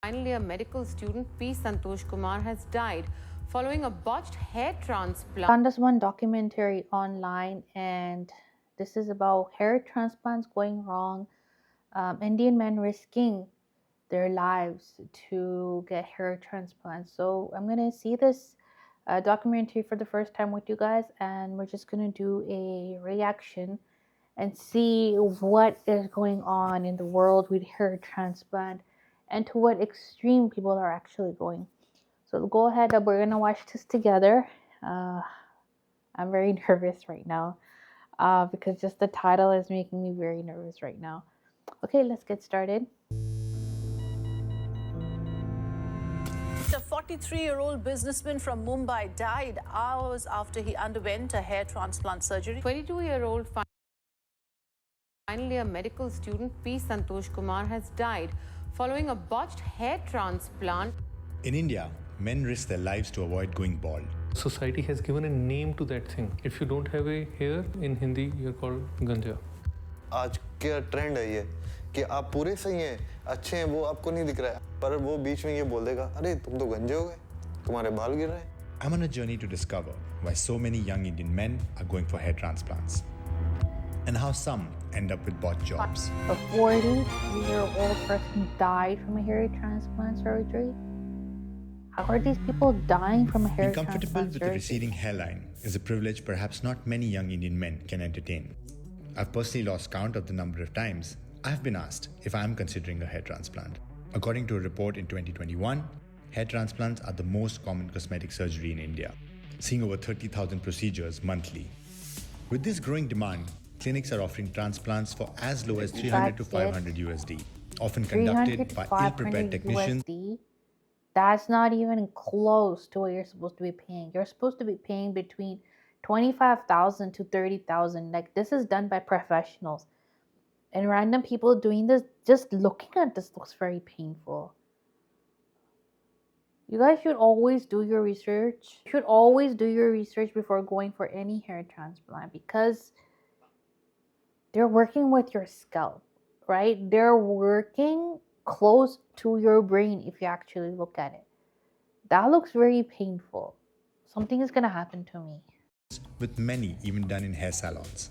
Finally, a medical student, P. Santosh Kumar, has died following a botched hair transplant. I found this one documentary online, and this is about hair transplants going wrong. Indian men risking their lives to get hair transplants. So I'm gonna see this documentary for the first time with you guys, and we're just gonna do a reaction and see what is going on in the world with hair transplant and to what extreme people are actually going. So go ahead, we're gonna watch this together. I'm very nervous right now because just the title is making me very nervous right now. Okay, let's get started. A 43-year-old businessman from Mumbai died hours after he underwent a hair transplant surgery. 22-year-old finally a medical student, P. Santosh Kumar, has died following a botched hair transplant. In India, men risk their lives to avoid going bald. Society has given a name to that thing. If you don't have a hair, in Hindi, you're called ganja. आज क्या trend है ये कि आप पूरे सही हैं, अच्छे हैं, वो आपको नहीं दिख रहा है, पर वो बीच में ये बोल देगा, अरे तुम तो गंजे हो गए, तुम्हारे बाल गिर रहे हैं. I'm on a journey to discover why so many young Indian men are going for hair transplants and how some end up with botched jobs. A 43-year-old person died from a hair transplant surgery. How are these people dying from a hair Being comfortable transplant with surgery? a receding hairline is a privilege perhaps not many young Indian men can entertain. I've personally lost count of the number of times I've been asked if I'm considering a hair transplant. According to a report in 2021, hair transplants are the most common cosmetic surgery in India, seeing over 30,000 procedures monthly. With this growing demand, clinics are offering transplants for as low as 300 to 500 USD, often conducted by ill-prepared technicians. USD. That's not even close to what you're supposed to be paying. You're supposed to be paying between 25,000 to 30,000. Like, this is done by professionals. And random people doing this, just looking at this looks very painful. You guys should always do your research. You should always do your research before going for any hair transplant, because they're working with your scalp, right? They're working close to your brain if you actually look at it. That looks very painful. Something is gonna happen to me. With many even done in hair salons.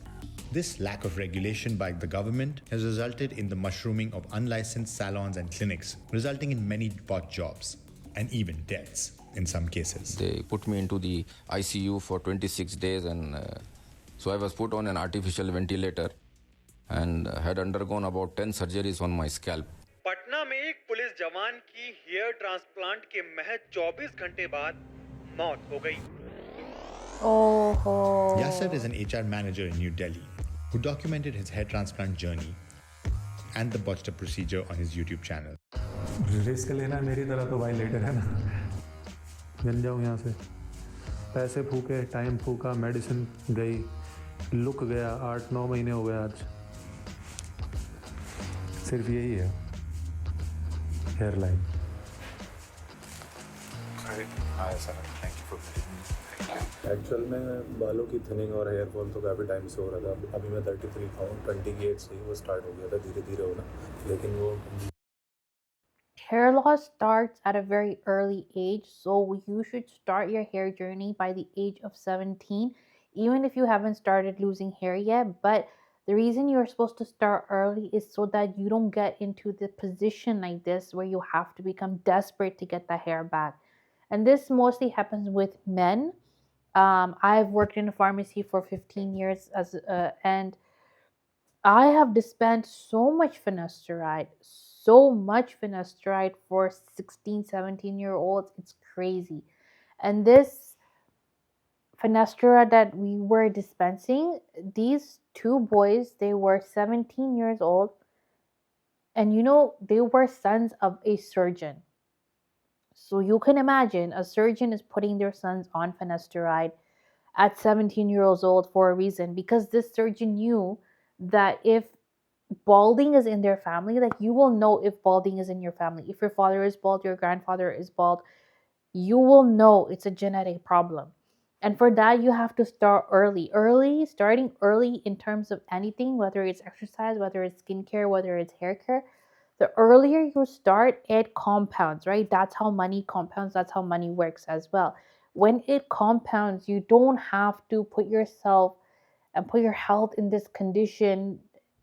This lack of regulation by the government has resulted in the mushrooming of unlicensed salons and clinics, resulting in many botched jobs and even deaths in some cases. They put me into the ICU for 26 days, and so I was put on an artificial ventilator and had undergone about 10 surgeries on my scalp. Patna में एक police जवान की hair transplant के महज 24 घंटे बाद मौत हो गई. Oh. Yasser is an HR manager in New Delhi who documented his hair transplant journey and the botched up procedure on his YouTube channel. Risk लेना मेरी तरह तो भाई लेटर है ना, मिल जाऊँ यहाँ से. पैसे फूके, टाइम फूका, मेडिसिन गई, लुक गया, 8-9 महीने हो गए आज. सिर्फ यही है हेयर लाइन. एक्चुअल में बालों की थिनिंग और हेयर फॉल तो काफ़ी टाइम से हो रहा था. अभी मैं 33 का हूँ, 20 की एज से ही वो स्टार्ट हो गया था धीरे धीरे होना, लेकिन वो Hair loss starts at a very early age, so you should start your hair journey by the age of 17, even if you haven't started losing hair yet. But the reason you're supposed to start early is so that you don't get into the position like this where you have to become desperate to get the hair back. And this mostly happens with men. I've worked in a pharmacy for 15 years and I have dispensed so much finasteride for 16, 17-year-olds. It's crazy. And this finasteride that we were dispensing, these two boys, they were 17 years old. And you know, they were sons of a surgeon. So you can imagine a surgeon is putting their sons on finasteride at 17 years old for a reason, because this surgeon knew that if balding is in their family, like, you will know if balding is in your family. If your father is bald, your grandfather is bald, you will know it's a genetic problem. And for that, you have to start early. Starting early in terms of anything, whether it's exercise, whether it's skincare, whether it's hair care, The earlier you start, it compounds, right? That's how money compounds. That's how money works as well. When it compounds, you don't have to put yourself and put your health in this condition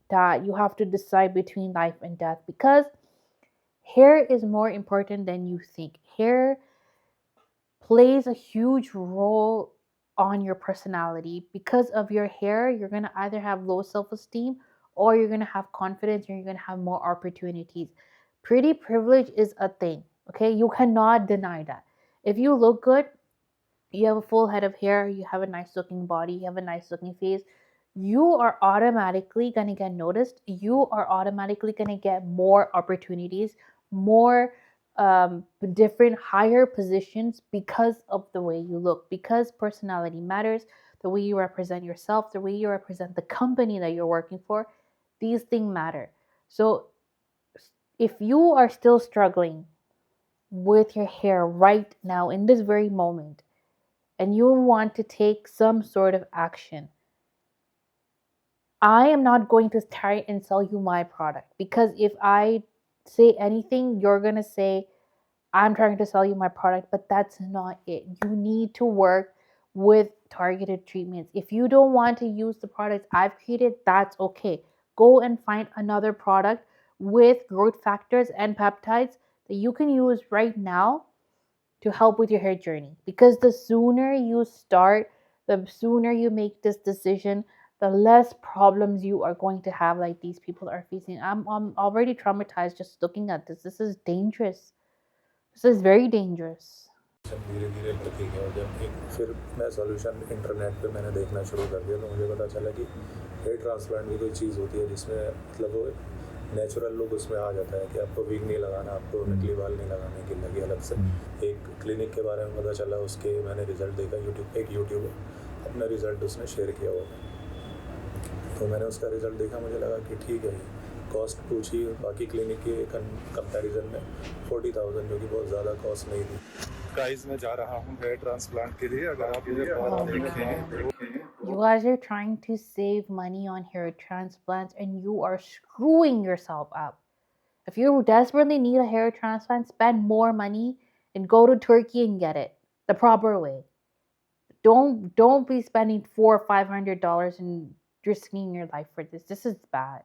that you have to decide between life and death, because hair is more important than you think. Hair plays a huge role on your personality. Because of your hair, you're going to either have low self-esteem, or you're going to have confidence, or you're going to have more opportunities. Pretty privilege is a thing, okay? You cannot deny that. If you look good, you have a full head of hair, you have a nice looking body, you have a nice looking face, you are automatically going to get noticed. You are automatically going to get more opportunities, more different higher positions, because of the way you look, because personality matters, the way you represent yourself, the way you represent the company that you're working for. These things matter. So if you are still struggling with your hair right now in this very moment, and you want to take some sort of action, I am not going to try and sell you my product, because if I say anything, you're going to say, I'm trying to sell you my product, but that's not it. You need to work with targeted treatments. If you don't want to use the products I've created, that's okay. Go and find another product with growth factors and peptides that you can use right now to help with your hair journey. Because the sooner you start, the sooner you make this decision, the less problems you are going to have like these people are facing. I'm already traumatized just looking at this. This is dangerous. This is very dangerous. धीरे धीरे बढ़ती गया, और जब फिर मैं solution internet पे मैंने देखना शुरू कर दिया, तो मुझे पता चला कि हेयर ट्रांसप्लांट भी कोई चीज़ होती है जिसमें मतलब वो नेचुरल लुक उसमें आ जाता है कि आपको विग नहीं लगाना, आपको नकली बाल नहीं लगाने के लगे अलग से। एक क्लिनिक के बारे में पता चला, उसके मैंने रिज़ल्ट देखा यूट्यूब अपना रिज़ल्ट उसने शेयर किया हुआ, तो मैंने उसका रिज़ल्ट देखा, मुझे लगा कि ठीक है। कॉस्ट पूछी बाकी क्लिनिक के कंपैरिजन में 40,000, जो कि बहुत ज़्यादा कॉस्ट नहीं थी। गाइस, मैं जा रहा हूँ हेयर ट्रांसप्लांट के लिए। अगर आप मुझे बहुत देखें, You guys are trying to save money on hair transplants, and you are screwing yourself up. If you desperately need a hair transplant, spend more money and go to Turkey and get it the proper way. Don't be spending $400 or $500 and risking your life for this. This is bad.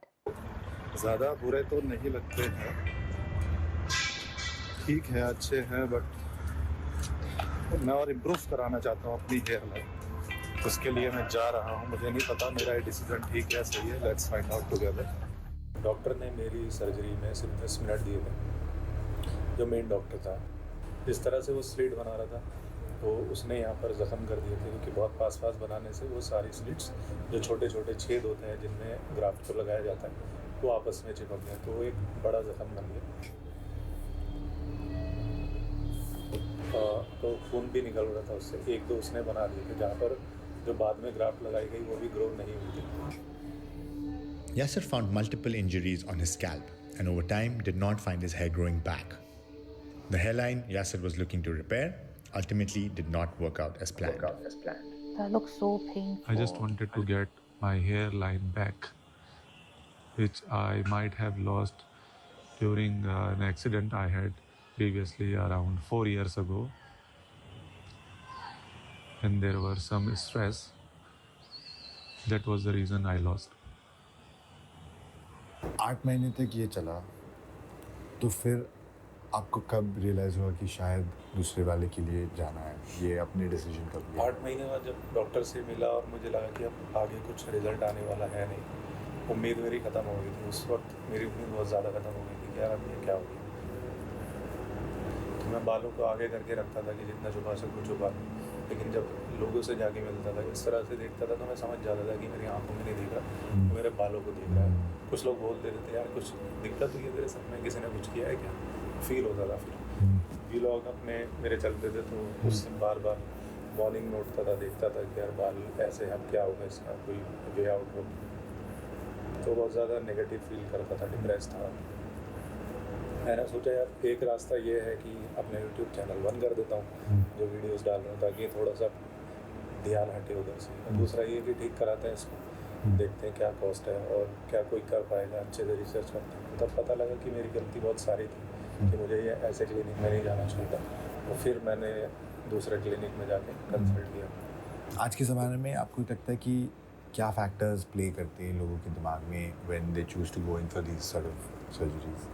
ज़्यादा बुरे तो नहीं लगते हैं, ठीक है, अच्छे हैं, बट मैं और इम्प्रूव कराना चाहता हूँ अपनी हेयर लाइन। उसके लिए मैं जा रहा हूँ। मुझे नहीं पता मेरा ये डिसीजन ठीक है, सही है। Let's find out together. Doctor ने मेरी सर्जरी में सिर्फ 10 मिनट दिए थे। जो मेन डॉक्टर था, जिस तरह से वो स्लिट बना रहा था, तो उसने यहाँ पर ज़ख़म कर दिए थे, क्योंकि बहुत पास बनाने से वो सारी स्लिट्स, जो छोटे छोटे छेद होते हैं जिनमें ग्राफ्ट को लगाया जाता है, वो आपस में चिपक गए, तो वो एक बड़ा ज़ख़म बन गया। तो खून भी निकल रहा था उससे। 1-2 उसने बना दिए थे, जहाँ पर जो बाद में ग्राफ्ट लगाई गई वो भी ग्रो नहीं हुई थी। Yasser found multiple injuries on his scalp and over time did not find his hair growing back. The hairline Yasser was looking to repair ultimately did not work out as planned. That looks so painful. I just wanted to get my hairline back, which I might have lost during an accident I had previously around 4 years ago, and there were some stress. That was the reason I lost. 8 महीने तक ये चला, तो फिर आपको कब realise हुआ कि शायद दूसरे वाले के लिए जाना है? ये अपने डिसीजन कब लिया? 8 महीने बाद जब डॉक्टर से मिला और मुझे लगा कि अब आगे कुछ रिजल्ट आने वाला है नहीं, उम्मीद मेरी ख़त्म हो गई थी। उस वक्त मेरी उम्मीद बहुत ज़्यादा ख़त्म हो गई थी कि यार अब ये क्या हो गया। तो मैं बालों को आगे करके रखता था कि जितना छुपा सकूँ छुपा, लेकिन जब लोगों से जाके मिलता था, इस तरह से देखता था, तो मैं समझ जाता था कि मेरी आंखों में नहीं दिख रहा, तो मेरे बालों को दिख रहा है। कुछ लोग बोल देते थे, यार कुछ दिखता तो ये तेरे सपने किसी ने कुछ किया है क्या, फील होता था। फिर व्लॉग अपने मेरे चलते थे, तो उससे बार बार मॉर्निंग में उठता था, देखता था कि यार बाल ऐसे अब क्या होगा, इसका कोई वे आउट हो। तो बहुत ज़्यादा नेगेटिव फील करता था, डिप्रेस था। मैंने सोचा यार एक रास्ता ये है कि अपने यूट्यूब चैनल बंद कर देता हूँ जो वीडियोस डाल रहा हूँ, ताकि थोड़ा सा ध्यान हटे उधर से। दूसरा ये कि ठीक कराते हैं इसको, देखते हैं क्या कॉस्ट है और क्या कोई कर पाएगा, अच्छे से रिसर्च करते हैं। तब पता लगा कि मेरी गलती बहुत सारी थी कि मुझे ये ऐसे क्लिनिक में नहीं जाना चाहिए था, और फिर मैंने दूसरे क्लिनिक में जाके कंसल्ट किया। आज के ज़माने में आपको लगता है कि क्या फैक्टर्स प्ले करते हैं लोगों के दिमाग में when they choose to go in for these sort of surgeries?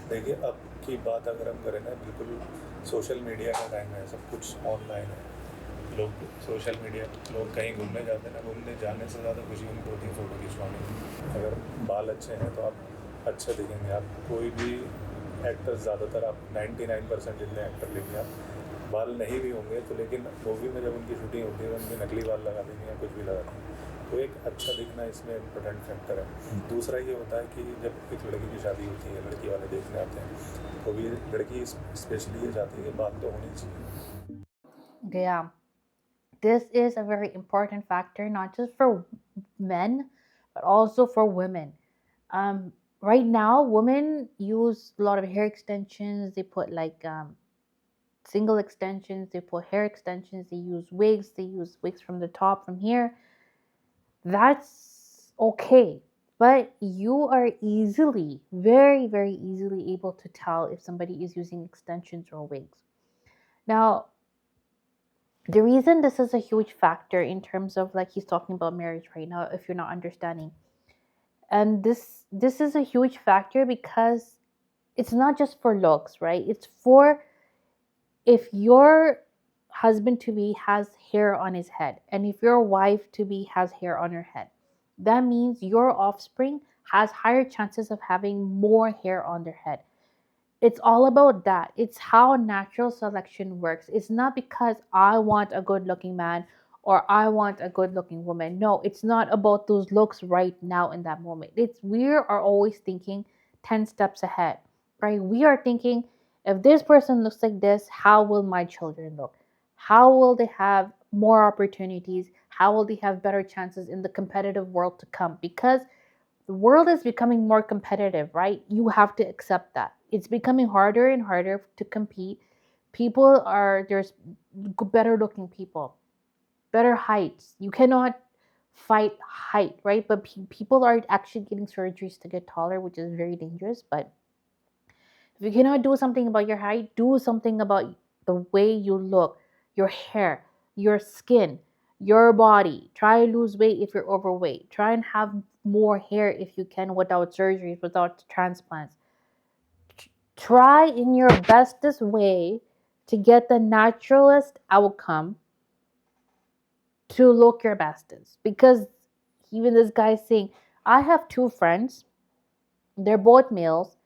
देखिए, अब की बात अगर हम करें ना, बिल्कुल सोशल मीडिया का टाइम है, सब कुछ ऑनलाइन है। लोग सोशल मीडिया, लोग कहीं घूमने जाते हैं ना, घूमने जाने से ज़्यादा खुशी उनको होती है फ़ोटो खिंचवाने की। अगर बाल अच्छे हैं तो आप अच्छे दिखेंगे। आप कोई भी एक्टर, ज़्यादातर आप 99% जितने एक्टर लेंगे आप, बाल नहीं भी होंगे तो, लेकिन मूवी में जब उनकी शूटिंग होती है उनके नकली बाल लगा देंगे या कुछ भी लगा देंगे। तो एक अच्छा दिखना इसमें इम्पोर्टेंट फैक्टर है। दूसरा ये होता है कि जब एक लड़की की शादी होती है, लड़की वाले देखने आते हैं, तो भी लड़की स्पेशली ये चाहती है कि बाल तो होनी चाहिए। Yeah, this is a very important factor, not just for men, but also for women. Um, right now, women use a lot of hair extensions. They put like single extensions, they put hair extensions, they use wigs from the top, from here. That's okay. But you are easily, very, very easily able to tell if somebody is using extensions or wigs. Now, the reason this is a huge factor in terms of, like, he's talking about marriage right now, if you're not understanding, and this is a huge factor because it's not just for looks, right? It's for, if your husband to be has hair on his head and if your wife to be has hair on her head, that means your offspring has higher chances of having more hair on their head. It's all about that. It's how natural selection works. It's not because I want a good looking man or I want a good looking woman. No, it's not about those looks right now in that moment. It's, we are always thinking 10 steps ahead, right? We are thinking, if this person looks like this, how will my children look? How will they have more opportunities? How will they have better chances in the competitive world to come? Because the world is becoming more competitive, right? You have to accept that. It's becoming harder and harder to compete. People are, there's better looking people, better heights. You cannot fight height, right? But people are actually getting surgeries to get taller, which is very dangerous. But if you cannot do something about your height, do something about the way you look, your hair, your skin, your body. Try to lose weight if you're overweight. Try and have more hair if you can without surgeries, without transplants. Try in your bestest way to get the naturalist outcome to look your bestest. Because even this guy's saying, I have two friends, they're both males,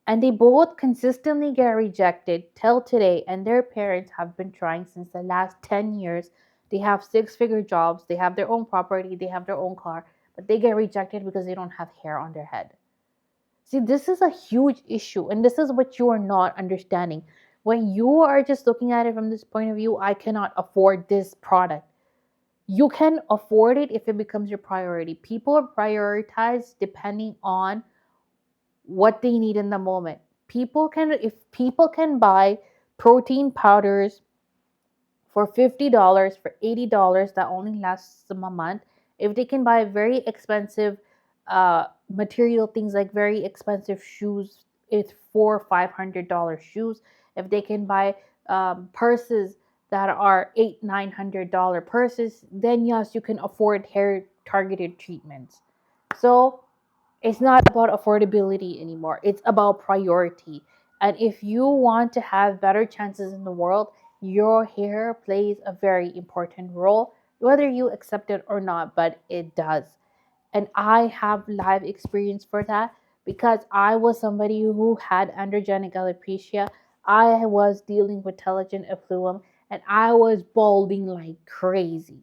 and they both consistently get rejected till today, and their parents have been trying since the last 10 years. They have six-figure jobs, they have their own property, they have their own car, but they get rejected because they don't have hair on their head. See, this is a huge issue, and this is what you are not understanding. When you are just looking at it from this point of view, I cannot afford this product. You can afford it if it becomes your priority. People prioritize depending on what they need in the moment. If people can buy protein powders for $50, for $80, that only lasts them a month. If they can buy very expensive material things like very expensive shoes, it's $400-$500 shoes. If they can buy purses that are $800-$900 purses, then yes, you can afford hair targeted treatments. So it's not about affordability anymore. It's about priority. And if you want to have better chances in the world, your hair plays a very important role, whether you accept it or not, but it does. And I have live experience for that because I was somebody who had androgenic alopecia. I was dealing with telogen effluvium and I was balding like crazy.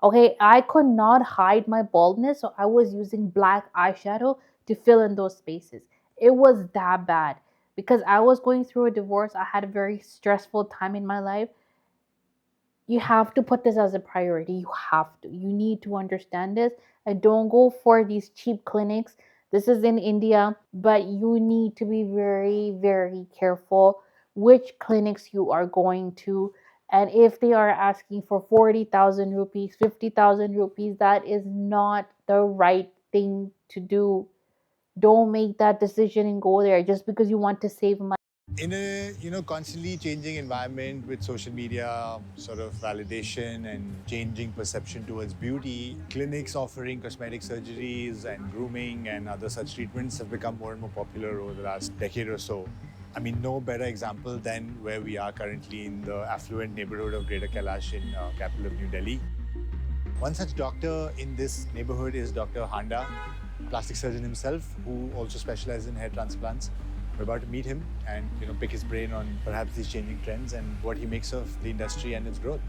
Okay, I could not hide my baldness, so I was using black eyeshadow to fill in those spaces. It was that bad because I was going through a divorce. I had a very stressful time in my life. You have to put this as a priority. You have to. You need to understand this and don't go for these cheap clinics. This is in India, but you need to be very, very careful which clinics you are going to. And if they are asking for 40,000 rupees, 50,000 rupees, that is not the right thing to do. don't make that decision and go there just because you want to save money. In a constantly changing environment with social media sort of validation and changing perception towards beauty, clinics offering cosmetic surgeries and grooming and other such treatments have become more and more popular over the last decade or so. I mean, no better example than where we are currently in the affluent neighborhood of Greater Kailash in capital of New Delhi. One such doctor in this neighborhood is Dr. Handa, plastic surgeon himself, who also specializes in hair transplants. We're about to meet him and pick his brain on perhaps these changing trends and what he makes of the industry and its growth.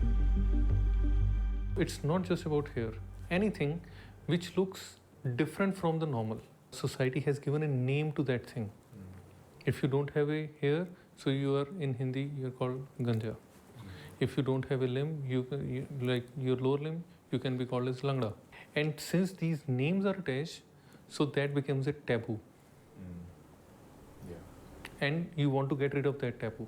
It's not just about hair. Anything which looks different from the normal. Society has given a name to that thing. If you don't have a hair, so you are in Hindi, you are called ganja. If you don't have a limb, you like your lower limb, you can be called as langda. And since these names are attached, so that becomes a taboo. And you want to get rid of that taboo.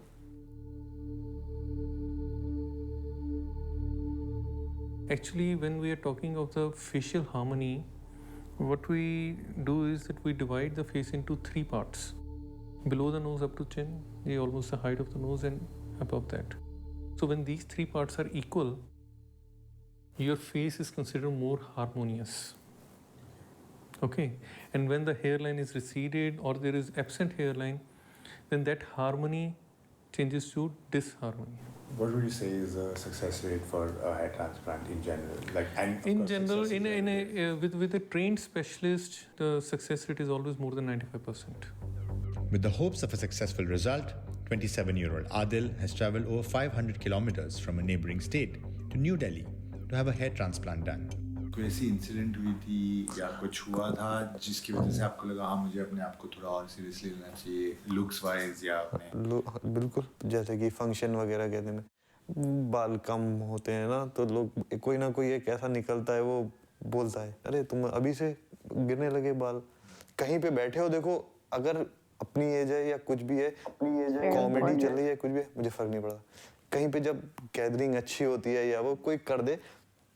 Actually, when we are talking of the facial harmony, what we do is that we divide the face into three parts. Below the nose up to chin, almost the height of the nose, and above that. So when these three parts are equal, your face is considered more harmonious. Okay, and when the hairline is receded or there is absent hairline, then that harmony changes to disharmony. What would you say is the success rate for a hair transplant in general? In general, with a trained specialist, the success rate is always more than 95%. With the hopes of a successful result, 27-year-old Adil has traveled over 500 kilometers from a neighboring state to New Delhi to have a hair transplant done. कोई ऐसी incident हुई थी या कुछ हुआ था जिसकी वजह से आपको लगा हाँ मुझे अपने आप को थोड़ा और सीरियसली लेना चाहिए लुक्स वाइज या अपने बिल्कुल जैसे कि फंक्शन वगैरह कहते हैं बाल कम होते हैं ना तो लोग कोई ना कोई एक ऐसा निकलता है वो बोलता है अरे तुम अभी से गिरने लगे बाल कहीं पे बैठे हो देखो अगर अपनी एज है या कुछ भी है कॉमेडी चल रही है कुछ भी है मुझे फर्क नहीं पड़ता कहीं पे जब गैदरिंग अच्छी होती है या वो कोई कर दे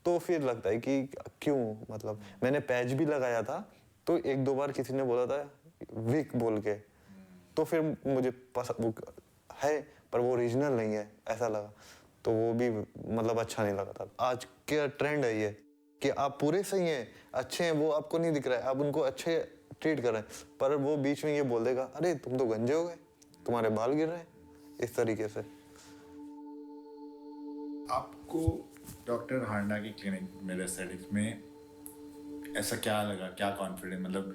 तो फिर लगता है कि क्यों मतलब मैंने पैच भी लगाया था तो एक दो बार किसी ने बोला था वीक बोल के तो फिर मुझे पसंद है पर वो ओरिजिनल नहीं है ऐसा लगा तो वो भी मतलब अच्छा नहीं लगा था आज का ट्रेंड है ये कि आप पूरे सही हैं अच्छे हैं वो आपको नहीं दिख रहा है आप उनको अच्छे ट्रीट कर रहे हैं पर वो बीच में ये बोल देगा अरे तुम तो गंजे हो गए तुम्हारे बाल गिर रहे हैं इस तरीके से आपको डॉक्टर हांडा की क्लिनिक में एस्थेटिक्स में ऐसा क्या लगा क्या कॉन्फिडेंस मतलब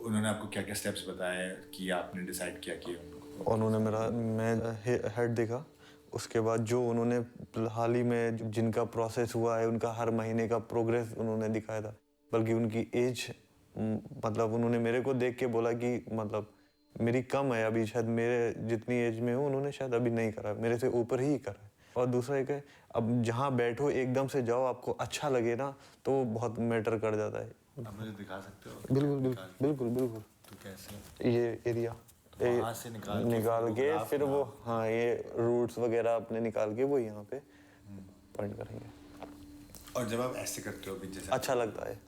उन्होंने आपको क्या क्या स्टेप्स बताए कि आपने डिसाइड किया कि उन्होंने मैं हेड देखा उसके बाद जो उन्होंने हाल ही में जिनका प्रोसेस हुआ है उनका हर महीने का प्रोग्रेस उन्होंने दिखाया था बल्कि उनकी एज मतलब उन्होंने मेरे को देख के बोला कि मतलब मेरी कम है अभी शायद मेरे जितनी एज में हूँ उन्होंने शायद अभी नहीं करा मेरे से ऊपर ही करा है और दूसरा एक है अब जहाँ बैठो एकदम से जाओ आपको अच्छा लगे ना तो बहुत मैटर कर जाता है आप मुझे दिखा सकते हो बिल्कुल तो कैसे ये एरिया वहाँ से निकाल के फिर वो हाँ ये रूट्स वगैरह अपने निकाल के वो यहाँ पे पॉइंट करेंगे और जब आप ऐसे करते हो जैसे अच्छा लगता है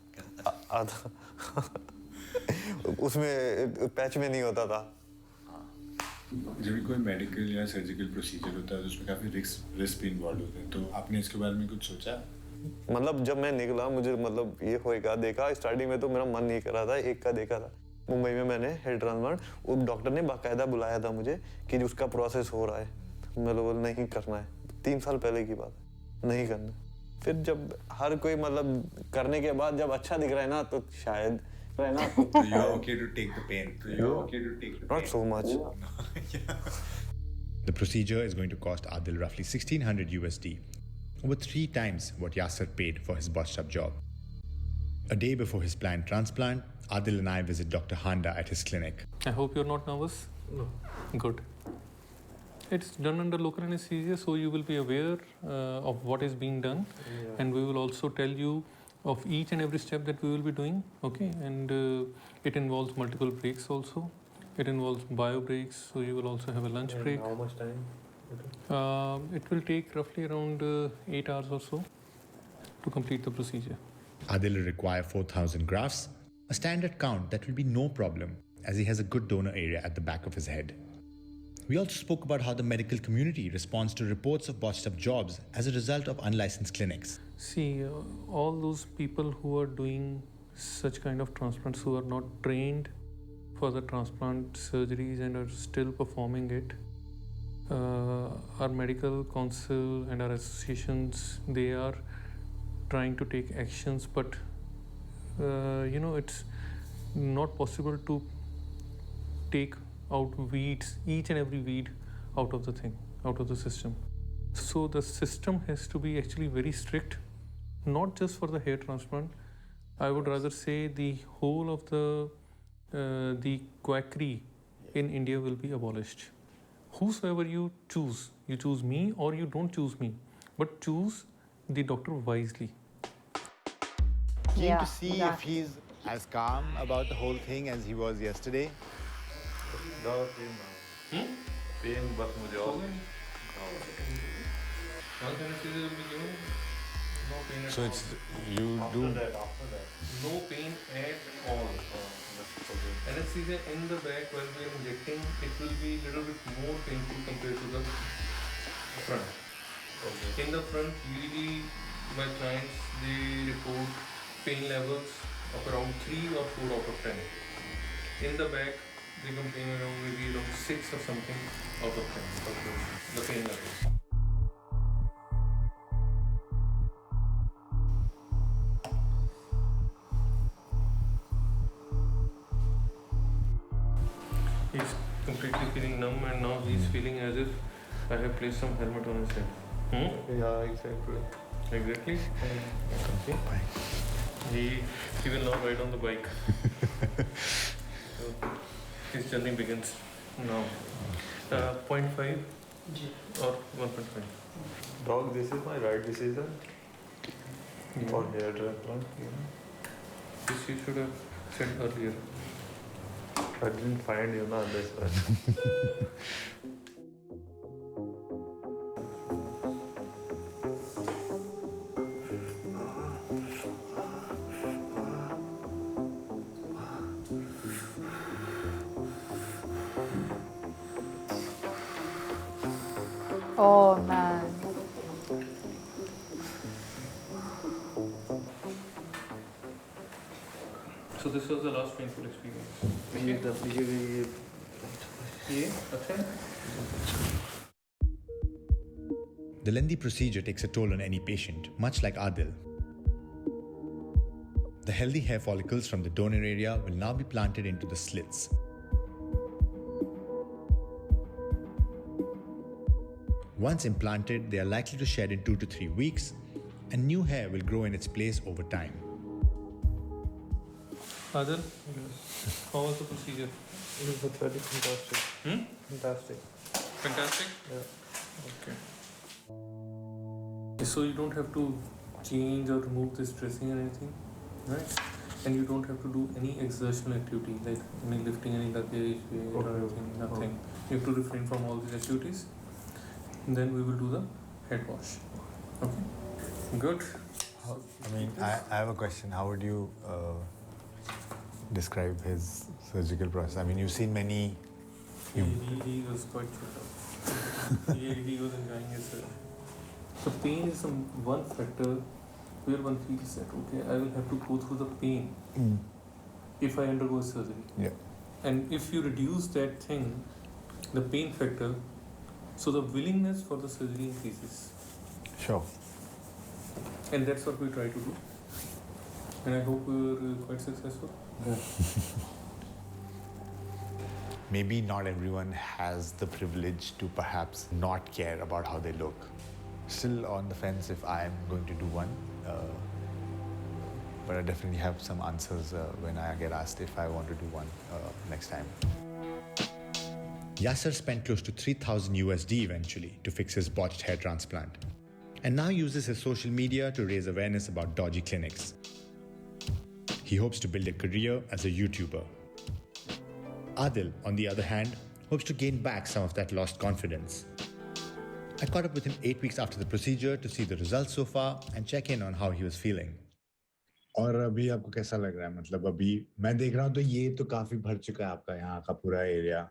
आधा उसमें पैच में नहीं होता था जब भी कोई मेडिकल या सर्जिकल प्रोसीजर होता है तो उसमें काफ़ी रिस्क भी इन्वॉल्व होते हैं तो आपने इसके बारे में कुछ सोचा मतलब जब मैं निकला मुझे मतलब ये होएगा देखा स्टार्टिंग में तो मेरा मन नहीं कर रहा था एक का देखा था मुंबई में मैंने हेड ट्रांसप्लांट वो डॉक्टर ने बाकायदा बुलाया था मुझे कि उसका प्रोसेस हो रहा है मैं बोला नहीं करना है 3 साल पहले की बात है नहीं करना फिर जब हर कोई मतलब करने के बाद जब अच्छा दिख रहा है ना तो शायद So you're okay to take the pain. Not so much. The procedure is going to cost Adil roughly $1,600 USD, over 3 times what Yasser paid for his botched up job. A day before his planned transplant, Adil and I visit Dr. Handa at his clinic. I hope you're not nervous. No. Good. It's done under local anesthesia, so you will be aware of what is being done, and we will also tell you of each and every step that we will be doing, okay, and it involves multiple breaks also. It involves bio breaks, so you will also have a lunch break. How much time? It will take roughly around 8 hours or so to complete the procedure. Adil will require 4,000 grafts, a standard count that will be no problem as he has a good donor area at the back of his head. We also spoke about how the medical community responds to reports of botched up jobs as a result of unlicensed clinics. See, all those people who are doing such kind of transplants who are not trained for the transplant surgeries and are still performing it, our medical council and our associations, they are trying to take actions, but it's not possible to take out weeds, each and every weed out of the system. So the system has to be actually very strict, not just for the hair transplant. I would rather say the whole of the quackery in India will be abolished. Whosoever you choose me or you don't choose me, but choose the doctor wisely. Keen Yeah, to see if exactly. he's as calm about the whole thing as he was yesterday. Pen बस मुझे और Once anesthesia will be given, no pain at So all. it's you do. No pain at all. Anesthesia in the back while we are injecting, it will be little bit more painful compared to the front. In the front, usually my clients they report pain levels of around 3 or 4 out of 10. In the back, they complain around maybe around 6 or something out of 10 the pain levels. He's completely feeling numb and now he's feeling as if I have placed some helmet on his head. Yeah, exactly. Exactly. Okay. He will now ride on the bike. So his journey begins now. 0.5 or 1.5. Dog, this is my right decision for hair transplant. This you should have said earlier. I didn't find you now, that's why. Oh man. So this was the last painful experience. Okay. The lengthy procedure takes a toll on any patient, much like Adil. The healthy hair follicles from the donor area will now be planted into the slits. Once implanted, they are likely to shed in 2 to 3 weeks, and new hair will grow in its place over time. Adil, how was the procedure? It was very fantastic. Fantastic. Fantastic? Yeah. Okay. So you don't have to change or remove this dressing or anything, right? And you don't have to do any exertional activity like any lifting any luggage or anything, nothing. You have to refrain from all these activities. And then we will do the head wash. Okay. Good. I have a question. How would you describe his surgical process? I mean, you've seen many. He was quite chilled out. He was enjoying his. The pain is some one factor where one feels that okay, I will have to go through the pain if I undergo surgery. Yeah. And if you reduce that thing, the pain factor, so the willingness for the surgery increases. Sure. And that's what we try to do. And I hope we were quite successful. Maybe not everyone has the privilege to perhaps not care about how they look. Still on the fence if I'm going to do one. But I definitely have some answers when I get asked if I want to do one next time. Yasser spent close to $3,000 USD eventually to fix his botched hair transplant, and now uses his social media to raise awareness about dodgy clinics. He hopes to build a career as a YouTuber. Adil, on the other hand, hopes to gain back some of that lost confidence. I caught up with him 8 weeks after the procedure to see the results so far and check in on how he was feeling. और अभी आपको कैसा लग रहा है? मतलब अभी मैं देख रहा हूँ तो ये तो काफी भर चुका है आपका यहाँ का पूरा एरिया।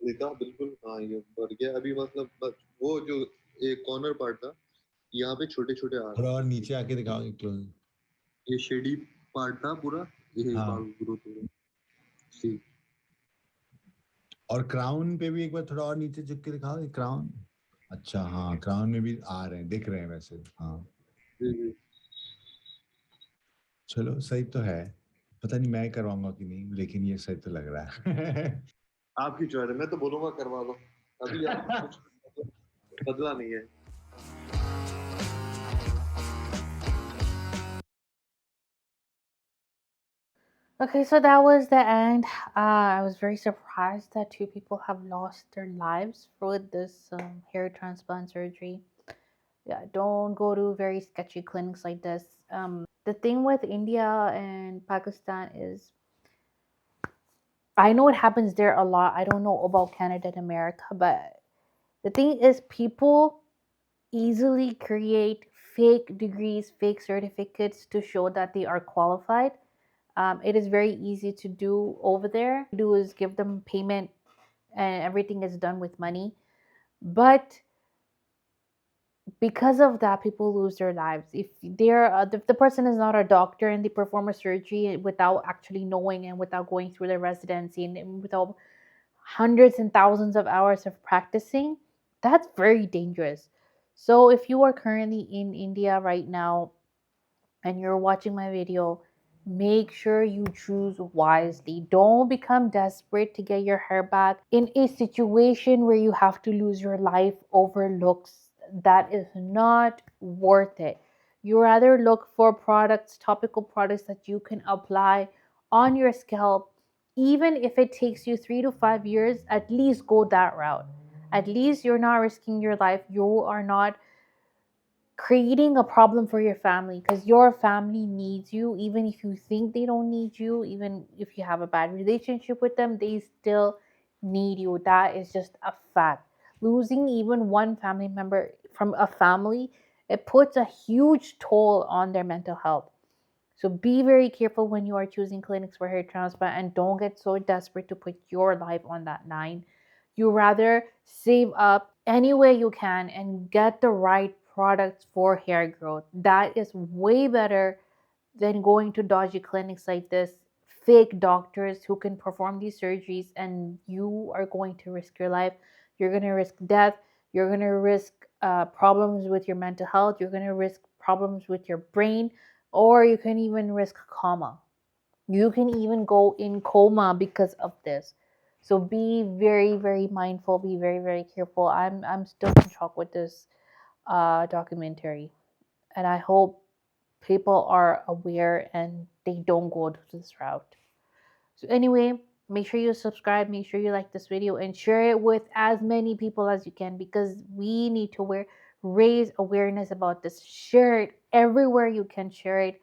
देखा बिल्कुल, हाँ ये भर गया अभी, मतलब बस वो जो एक कॉर्नर पार्ट था, यहाँ पे छोटे छोटे आ थोड़ा रहे और हैं। नीचे आके दिखाओ क्लोज। ये शेडी पार्ट था पूरा, ये हाँ, बाल ग्रोथ हो रहा है। सी और क्राउन पे भी एक बार थोड़ा और नीचे झुक के दिखाओ ये क्राउन। अच्छा, हाँ क्राउन में भी आ रहे हैं, दिख रहे हैं वैसे। हाँ, जी। चलो सही तो है। पता नहीं मैं करवाऊंगा कि नहीं, लेकिन ये सही तो लग रहा है। आपकी चॉइस है, मैं तो बोलूंगा करवा लो, अभी आप कुछ बदला नहीं है। Okay, so that was the end. I was very surprised that 2 people have lost their lives with this hair transplant surgery. Yeah, don't go to very sketchy clinics like this. The thing with India and Pakistan is, I know it happens there a lot. I don't know about Canada and America, but the thing is, people easily create fake degrees, fake certificates to show that they are qualified. It is very easy to do over there. Do is give them payment, and everything is done with money. But because of that, people lose their lives. If the person is not a doctor and they perform a surgery without actually knowing and without going through their residency and without hundreds and thousands of hours of practicing, that's very dangerous. So if you are currently in India right now and you're watching my video, make sure you choose wisely. Don't become desperate to get your hair back in a situation where you have to lose your life over looks. That is not worth it. You rather look for products, topical products that you can apply on your scalp. Even if it takes you 3 to 5 years, at least go that route. At least you're not risking your life. You are not creating a problem for your family, because your family needs you. Even if you think they don't need you, even if you have a bad relationship with them, they still need you. That is just a fact. Losing even one family member from a family, it puts a huge toll on their mental health. So be very careful when you are choosing clinics for hair transplant, and don't get so desperate to put your life on that line. You rather save up any way you can and get the right products for hair growth. That is way better than going to dodgy clinics like this, fake doctors who can perform these surgeries, and you are going to risk your life. You're going to risk death. You're going to risk problems with your mental health. You're going to risk problems with your brain, or you can even risk coma. You can even go in coma because of this. So be very, very mindful. Be very, very careful. I'm still in shock with this documentary, and I hope people are aware and they don't go to this route. So anyway, make sure you subscribe, make sure you like this video, and share it with as many people as you can, because we need to raise awareness about this. Share it everywhere you can share it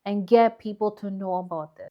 and get people to know about this.